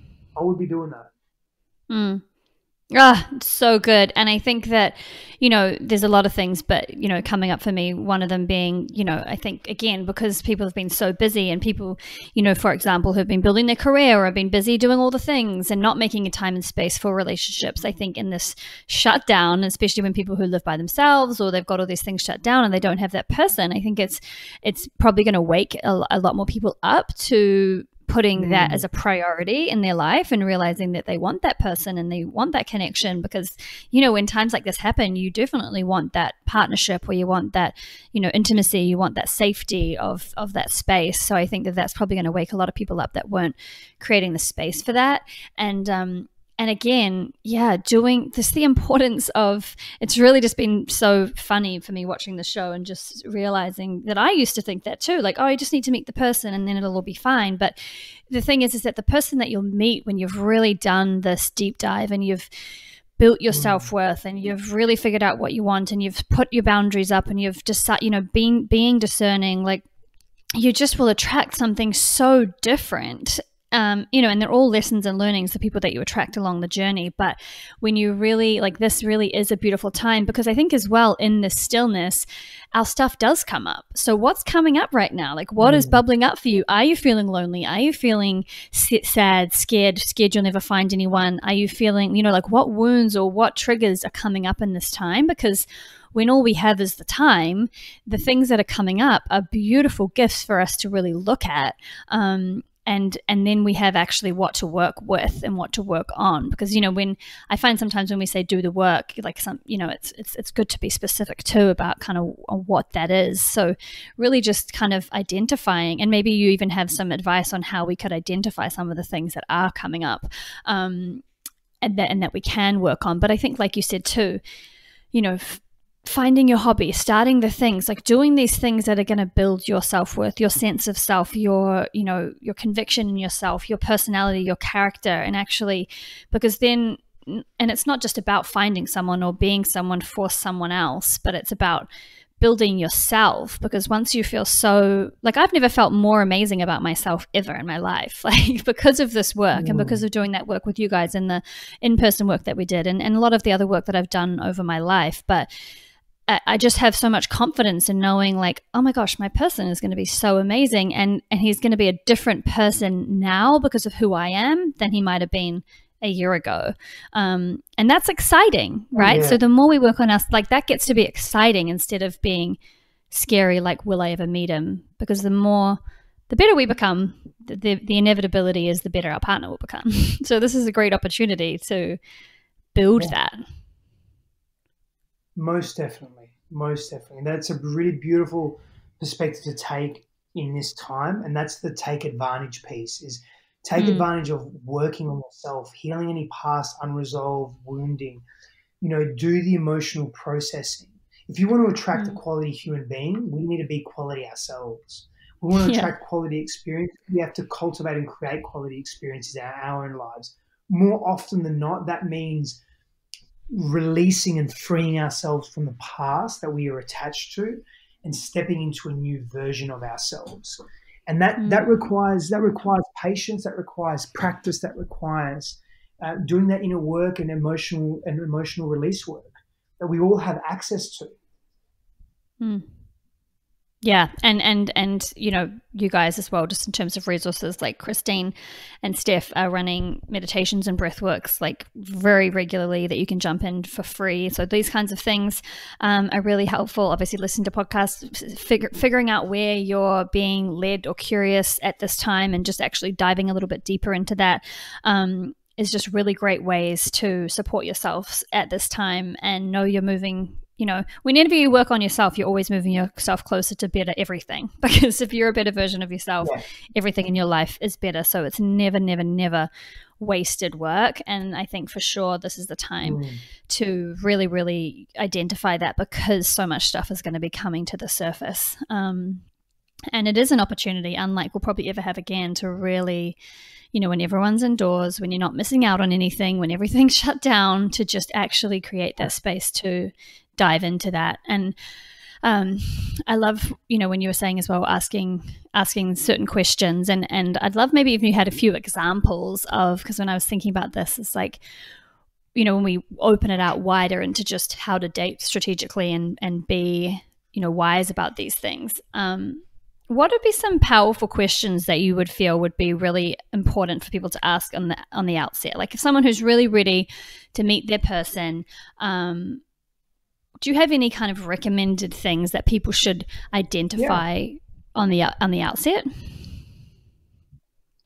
So good. And I think that, there's a lot of things, but, coming up for me, one of them being, I think, again, because people have been so busy and people, for example, who've been building their career or have been busy doing all the things and not making a time and space for relationships. I think in this shutdown, especially when people who live by themselves or they've got all these things shut down and they don't have that person, I think it's probably going to wake a lot more people up to putting that as a priority in their life and realizing that they want that person and they want that connection, because when times like this happen, you definitely want that partnership, or you want that intimacy, you want that safety of that space. So I think that that's probably going to wake a lot of people up that weren't creating the space for that. And again, doing this, the importance of, it's really just been so funny for me watching the show and just realizing that I used to think that too, like, oh, I just need to meet the person and then it'll all be fine. But the thing is that the person that you'll meet when you've really done this deep dive and you've built your self-worth and you've really figured out what you want and you've put your boundaries up and you've decided, being discerning, like, you just will attract something so different. And they're all lessons and learnings, the people that you attract along the journey. But when you really, this really is a beautiful time, because I think as well in this stillness, our stuff does come up. So what's coming up right now? Like, what is bubbling up for you? Are you feeling lonely? Are you feeling sad, scared you'll never find anyone? Are you feeling, what wounds or what triggers are coming up in this time? Because when all we have is the time, the things that are coming up are beautiful gifts for us to really look at. And then we have actually what to work with and what to work on, because when I find sometimes when we say do the work, like it's good to be specific too about kind of what that is. So really just kind of identifying, and maybe you even have some advice on how we could identify some of the things that are coming up, and that we can work on. But I think, like you said too, finding your hobby, starting the things, like doing these things that are going to build your self-worth, your sense of self, your conviction in yourself, your personality, your character. And actually, because then, and it's not just about finding someone or being someone for someone else, but it's about building yourself. Because once you feel so, like, I've never felt more amazing about myself ever in my life, like, because of this work and because of doing that work with you guys and the in-person work that we did and a lot of the other work that I've done over my life. But I just have so much confidence in knowing, like, oh my gosh, my person is going to be so amazing, and he's going to be a different person now because of who I am than he might have been a year ago. And that's exciting, right? So the more we work on us, like, that gets to be exciting instead of being scary, like, will I ever meet him? Because the better we become, the inevitability is the better our partner will become. So this is a great opportunity to build that. Most definitely. And that's a really beautiful perspective to take in this time. And that's the take advantage piece, is take advantage of working on yourself, healing any past unresolved wounding, do the emotional processing. If you want to attract a quality human being, we need to be quality ourselves. We want to attract quality experience. We have to cultivate and create quality experiences in our own lives. More often than not, that means releasing and freeing ourselves from the past that we are attached to and stepping into a new version of ourselves. And that requires patience, that requires practice, that requires doing that inner work and emotional release work that we all have access to. Mm. Yeah, and you know, you guys as well, just in terms of resources, like Christine and Steph are running meditations and breathworks like very regularly that you can jump in for free. So these kinds of things are really helpful. Obviously, listen to podcasts, figuring out where you're being led or curious at this time, and just actually diving a little bit deeper into that. Is just really great ways to support yourselves at this time and know you're moving. You know, whenever you work on yourself, you're always moving yourself closer to better everything. Because if you're a better version of yourself, everything in your life is better. So it's never, never, never wasted work. And I think for sure this is the time to really, really identify that, because so much stuff is going to be coming to the surface. And it is an opportunity, unlike we'll probably ever have again, to really, you know, when everyone's indoors, when you're not missing out on anything, when everything's shut down, to just actually create that space to dive into that. And I love, you know, when you were saying as well, asking certain questions, and I'd love maybe if you had a few examples of, because when I was thinking about this, it's like, you know, when we open it out wider into just how to date strategically and be, you know, wise about these things. What would be some powerful questions that you would feel would be really important for people to ask on the outset? Like if someone who's really ready to meet their person, do you have any kind of recommended things that people should identify on the outset?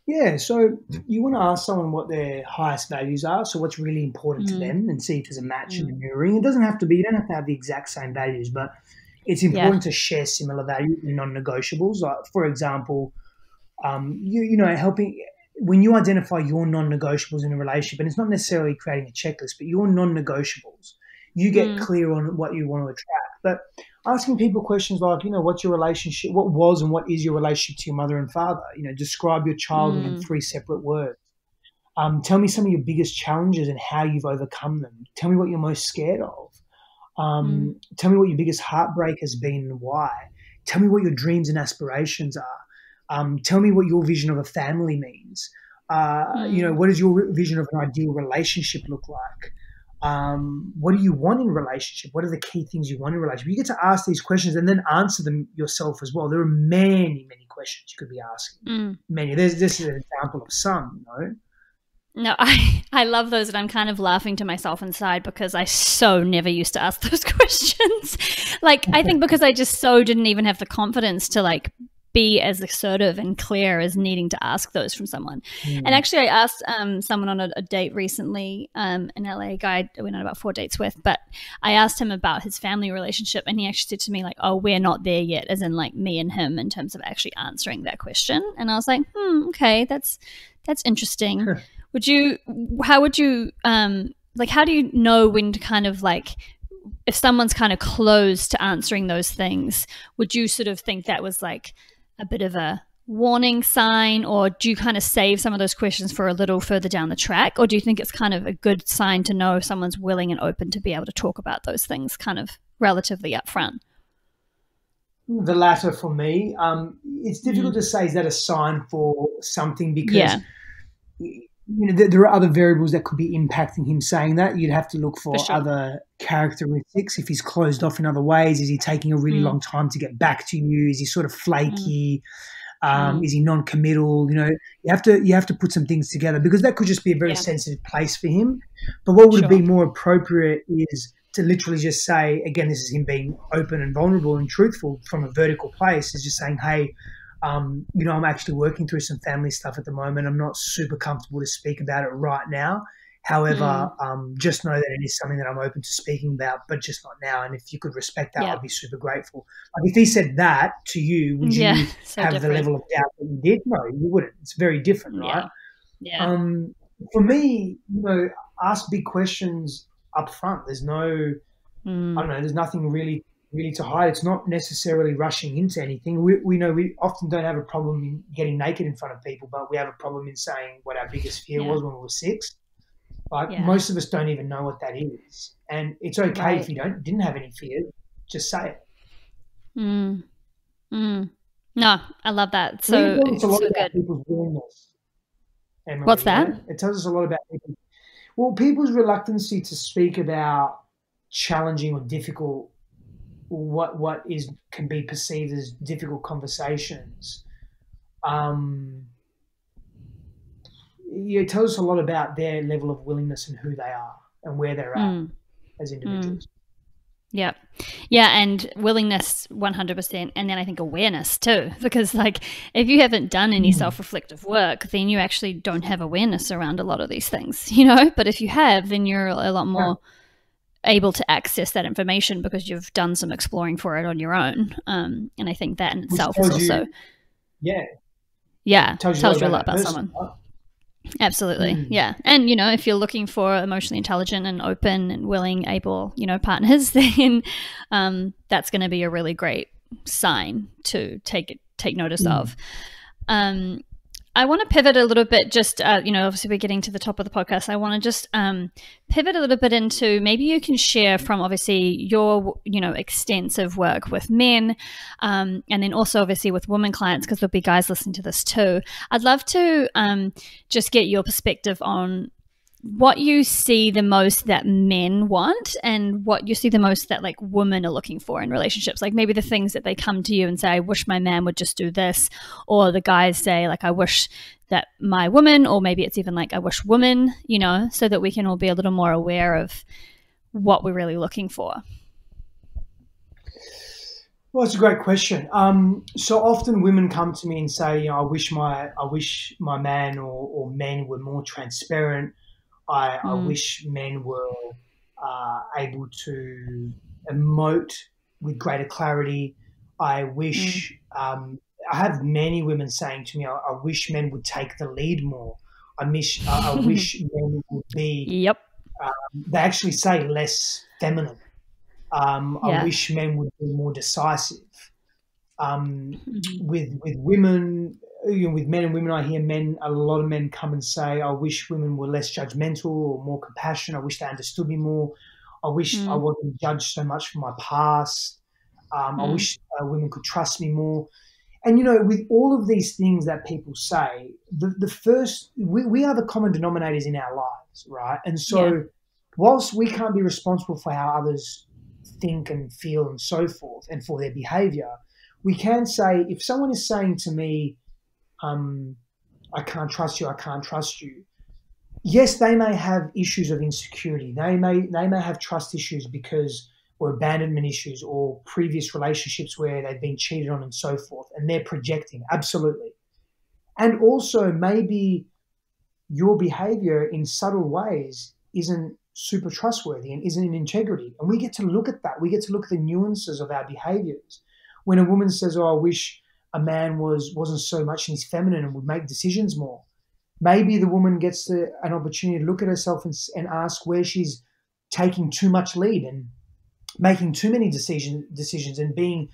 Yeah, so you want to ask someone what their highest values are, so what's really important to them, and see if there's a match in the mirroring. It doesn't have to be, you don't have to have the exact same values, but it's important to share similar values and non-negotiables. Like, for example, you know, helping when you identify your non-negotiables in a relationship, and it's not necessarily creating a checklist, but your non-negotiables, you get clear on what you want to attract. But asking people questions like, you know, what's your relationship, what was and what is your relationship to your mother and father? You know, describe your childhood in 3 separate words. Tell me some of your biggest challenges and how you've overcome them. Tell me what you're most scared of. Tell me what your biggest heartbreak has been and why. Tell me what your dreams and aspirations are. Tell me what your vision of a family means. You know, what does your vision of an ideal relationship look like? What do you want in a relationship? What are the key things you want in a relationship? You get to ask these questions and then answer them yourself as well. There are many, many questions you could be asking. Many. This is an example of some, you know. No, I love those, and I'm kind of laughing to myself inside because I so never used to ask those questions. Like, I think because I just so didn't even have the confidence to like be as assertive and clear as needing to ask those from someone. And actually I asked someone on a date recently, an LA guy I went on about 4 dates with, but I asked him about his family relationship, and he actually said to me like, oh, we're not there yet, as in like me and him in terms of actually answering that question. And I was like, okay, that's interesting. How would you like, how do you know when to kind of like, if someone's kind of closed to answering those things, would you sort of think that was like a bit of a warning sign, or do you kind of save some of those questions for a little further down the track, or do you think it's kind of a good sign to know if someone's willing and open to be able to talk about those things kind of relatively upfront? The latter for me. It's difficult to say, is that a sign for something, because you know, there are other variables that could be impacting him saying that. You'd have to look for other characteristics. If he's closed off in other ways, is he taking a really long time to get back to you? Is he sort of flaky? Is he non-committal? You know, you have to put some things together, because that could just be a very sensitive place for him. But what would be more appropriate is to literally just say, again, this is him being open and vulnerable and truthful from a vertical place, is just saying, hey, you know, I'm actually working through some family stuff at the moment. I'm not super comfortable to speak about it right now. However, just know that it is something that I'm open to speaking about, but just not now. And if you could respect that, I'd be super grateful. Like, if he said that to you, would you have the level of doubt that you did? No, you wouldn't. It's very different, right? For me, you know, ask big questions up front. There's no, I don't know, there's nothing really to hide. It's not necessarily rushing into anything. We know we often don't have a problem in getting naked in front of people, but we have a problem in saying what our biggest fear was when we were 6. Like, most of us don't even know what that is. And it's okay if you didn't have any fear, just say it. No, I love that. So it's a lot about people's willingness. Emily, what's that? It tells us a lot about people. Well, people's reluctancy to speak about challenging or difficult can be perceived as difficult conversations, it tells us a lot about their level of willingness and who they are and where they're at as individuals. Yeah. Yeah. And willingness 100%. And then I think awareness too, because like if you haven't done any self-reflective work, then you actually don't have awareness around a lot of these things, you know, but if you have, then you're a lot more able to access that information because you've done some exploring for it on your own. And I think that in itself is also, tells you a lot about someone. Right? Absolutely. Yeah. And, you know, if you're looking for emotionally intelligent and open and willing, able, you know, partners, then that's going to be a really great sign to take notice of. I want to pivot a little bit, just, you know, obviously we're getting to the top of the podcast. I want to just pivot a little bit into, maybe you can share from obviously your, you know, extensive work with men, and then also obviously with women clients, because there'll be guys listening to this too. I'd love to just get your perspective on what you see the most that men want and what you see the most that like women are looking for in relationships. Like maybe the things that they come to you and say, I wish my man would just do this, or the guys say like, I wish that my woman, or maybe it's even like, I wish woman, you know, so that we can all be a little more aware of what we're really looking for. Well, it's a great question. So often women come to me and say, you know, I wish my man or men were more transparent. I wish men were able to emote with greater clarity. I wish I have many women saying to me, I wish men would take the lead more. I wish men would be, they actually say less feminine. I wish men would be more decisive. With women, you know, with men and women, I hear a lot of men come and say, I wish women were less judgmental or more compassionate. I wish they understood me more. I wish I wasn't judged so much for my past. I wish women could trust me more. And, you know, with all of these things that people say, the first, we are the common denominators in our lives, right? And so whilst we can't be responsible for how others think and feel and so forth and for their behavior, we can say, if someone is saying to me, I can't trust you, I can't trust you. Yes, they may have issues of insecurity. They may have trust issues or abandonment issues or previous relationships where they've been cheated on and so forth, and they're projecting, absolutely. And also maybe your behavior in subtle ways isn't super trustworthy and isn't in integrity. And we get to look at that. We get to look at the nuances of our behaviors. When a woman says, oh, I wish a man wasn't so much in his feminine and would make decisions more, maybe the woman gets an opportunity to look at herself and ask where she's taking too much lead and making too many decisions and being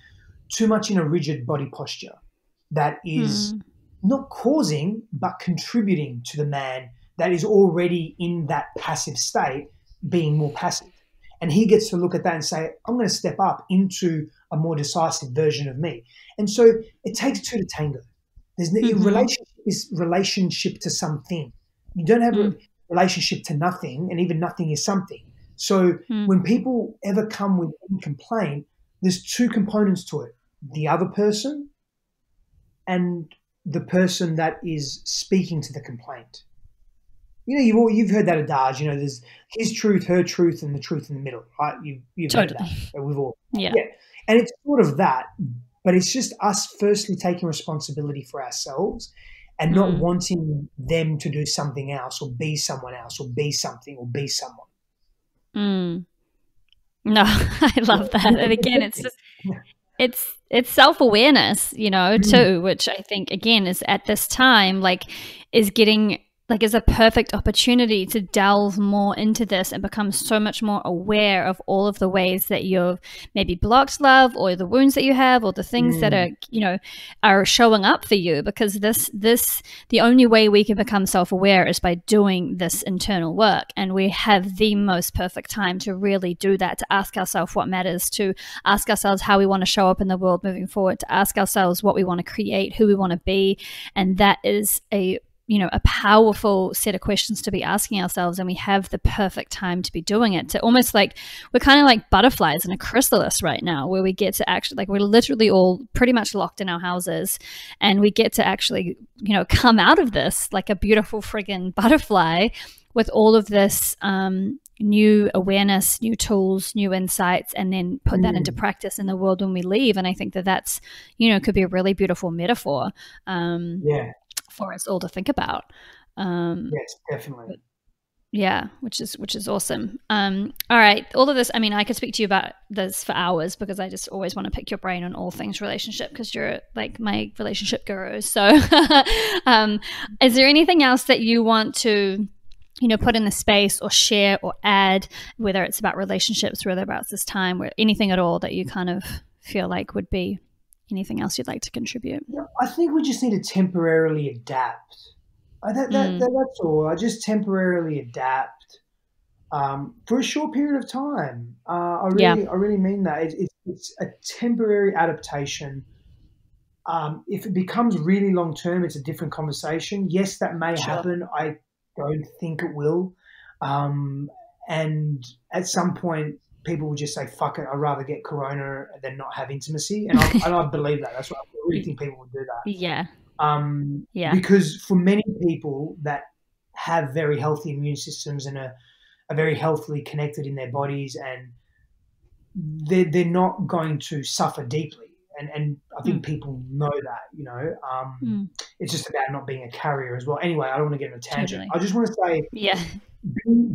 too much in a rigid body posture that is not causing but contributing to the man that is already in that passive state being more passive. And he gets to look at that and say, I'm going to step up into a more decisive version of me. And so it takes two to tango. Relationship is relationship to something. You don't have a relationship to nothing, and even nothing is something. So when people ever come with any complaint, there's two components to it: the other person and the person that is speaking to the complaint. You know, you've heard that adage. You know, there's his truth, her truth, and the truth in the middle, right? You've heard that. We've all, and it's sort of that, but it's just us firstly taking responsibility for ourselves and not wanting them to do something else or be someone else or be something or be someone. No, I love that. And again, it's just it's self-awareness, you know, too, which I think again is at this time is a perfect opportunity to delve more into this and become so much more aware of all of the ways that you've maybe blocked love, or the wounds that you have, or the things that are showing up for you, because the only way we can become self-aware is by doing this internal work. And we have the most perfect time to really do that, to ask ourselves what matters, to ask ourselves how we want to show up in the world moving forward, to ask ourselves what we want to create, who we want to be. And that is a a powerful set of questions to be asking ourselves, and we have the perfect time to be doing it. To almost like we're kind of like butterflies in a chrysalis right now, where we get to actually, like, we're literally all pretty much locked in our houses, and we get to actually, come out of this like a beautiful friggin' butterfly with all of this new awareness, new tools, new insights, and then put that into practice in the world when we leave. And I think that that's, could be a really beautiful metaphor for us all to think about. Yes, definitely. Yeah, which is awesome. All right, all of this, I mean, I could speak to you about this for hours, because I just always want to pick your brain on all things relationship, because you're like my relationship guru. So is there anything else that you want to put in the space or share or add, whether it's about relationships, whether about this time, or anything at all that you kind of feel like would be anything else you'd like to contribute? Yeah, I think we just need to temporarily adapt. That's all. I just temporarily adapt for a short period of time. I really mean that. It's a temporary adaptation. If it becomes really long term, it's a different conversation. Yes, that may happen. I don't think it will. And at some point, people will just say, fuck it, I'd rather get corona than not have intimacy. And I believe that. That's what I really think people would do that. Yeah. Because for many people that have very healthy immune systems and are very healthily connected in their bodies, and they're not going to suffer deeply. And I think people know that, it's just about not being a carrier as well. Anyway, I don't want to get on a tangent. Totally. I just want to say,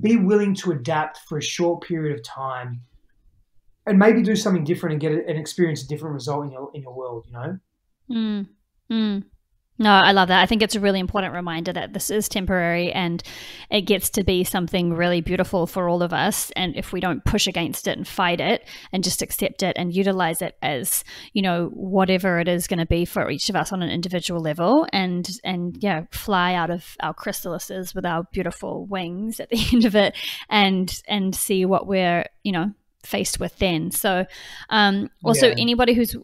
be willing to adapt for a short period of time, and maybe do something different and get and experience a different result in your world. No, I love that. I think it's a really important reminder that this is temporary, and it gets to be something really beautiful for all of us. And if we don't push against it and fight it and just accept it and utilize it as, whatever it is going to be for each of us on an individual level, and fly out of our chrysalises with our beautiful wings at the end of it, and see what we're, faced with then. So anybody who's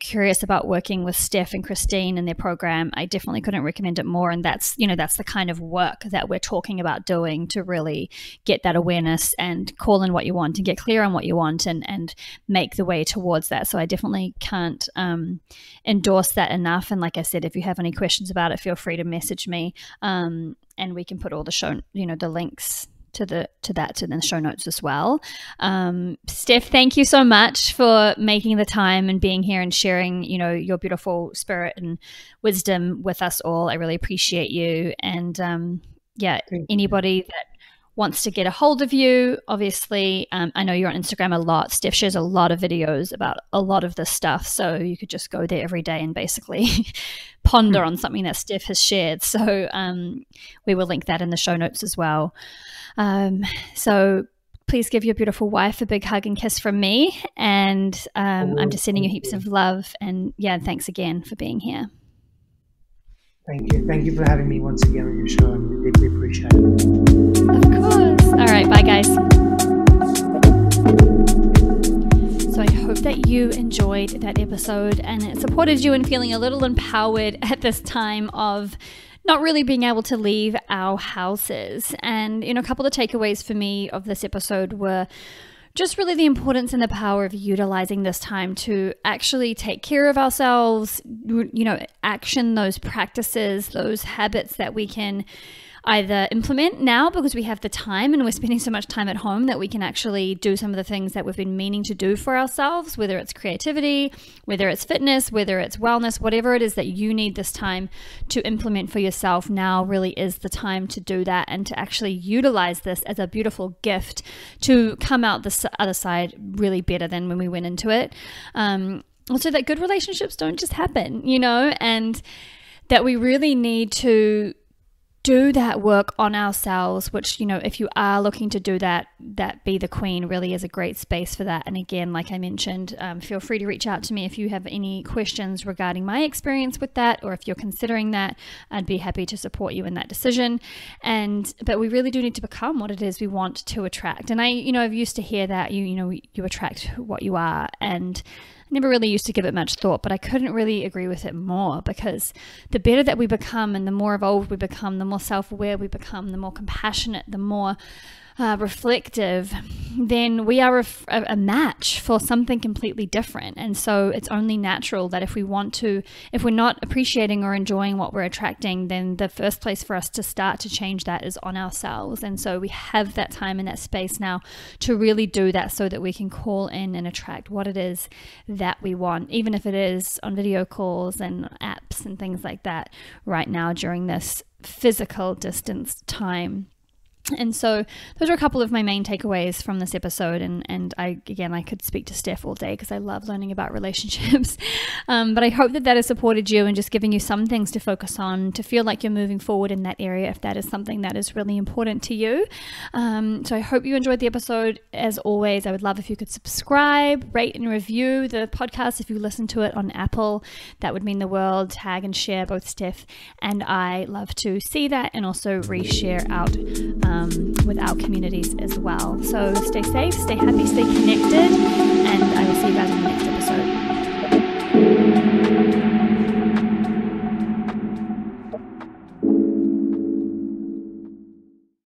curious about working with Stef and Christine and their program, I definitely couldn't recommend it more. And that's the kind of work that we're talking about doing to really get that awareness and call in what you want and get clear on what you want and make the way towards that. So I definitely can't endorse that enough. And like I said, if you have any questions about it, feel free to message me, and we can put all the show, the links to the show notes as well. Stef, thank you so much for making the time and being here and sharing, your beautiful spirit and wisdom with us all. I really appreciate you. And anybody that wants to get a hold of you, obviously, I know you're on Instagram a lot. Stef shares a lot of videos about a lot of this stuff, so you could just go there every day and basically ponder on something that Stef has shared. So we will link that in the show notes as well. So please give your beautiful wife a big hug and kiss from me. And I'm just sending you heaps of love. And thanks again for being here. Thank you. Thank you for having me once again on your show. I deeply appreciate it. Of course. All right. Bye, guys. So I hope that you enjoyed that episode and it supported you in feeling a little empowered at this time of not really being able to leave our houses. And, a couple of takeaways for me of this episode were just really the importance and the power of utilizing this time to actually take care of ourselves, action those practices, those habits that we can either implement now because we have the time and we're spending so much time at home that we can actually do some of the things that we've been meaning to do for ourselves, whether it's creativity, whether it's fitness, whether it's wellness, whatever it is that you need this time to implement for yourself. Now really is the time to do that and to actually utilize this as a beautiful gift to come out the other side really better than when we went into it. Also that good relationships don't just happen, and that we really need to do that work on ourselves, which, if you are looking to do that Be the Queen really is a great space for that. And again, like I mentioned, feel free to reach out to me if you have any questions regarding my experience with that, or if you're considering that, I'd be happy to support you in that decision. But we really do need to become what it is we want to attract. And I've used to hear that you attract what you are. And never really used to give it much thought, but I couldn't really agree with it more, because the better that we become and the more evolved we become, the more self-aware we become, the more compassionate, the more reflective, then we are a match for something completely different. And so it's only natural that if we're not appreciating or enjoying what we're attracting, then the first place for us to start to change that is on ourselves. And so we have that time and that space now to really do that, so that we can call in and attract what it is that we want, even if it is on video calls and apps and things like that right now during this physical distance time. And so those are a couple of my main takeaways from this episode. And I could speak to Stef all day because I love learning about relationships. But I hope that has supported you and just giving you some things to focus on, to feel like you're moving forward in that area if that is something that is really important to you. So I hope you enjoyed the episode. As always, I would love if you could subscribe, rate and review the podcast. If you listen to it on Apple, that would mean the world. Tag and share. Both Stef and I love to see that, and also reshare out with our communities as well. So stay safe, stay happy, stay connected, and I will see you guys in the next episode.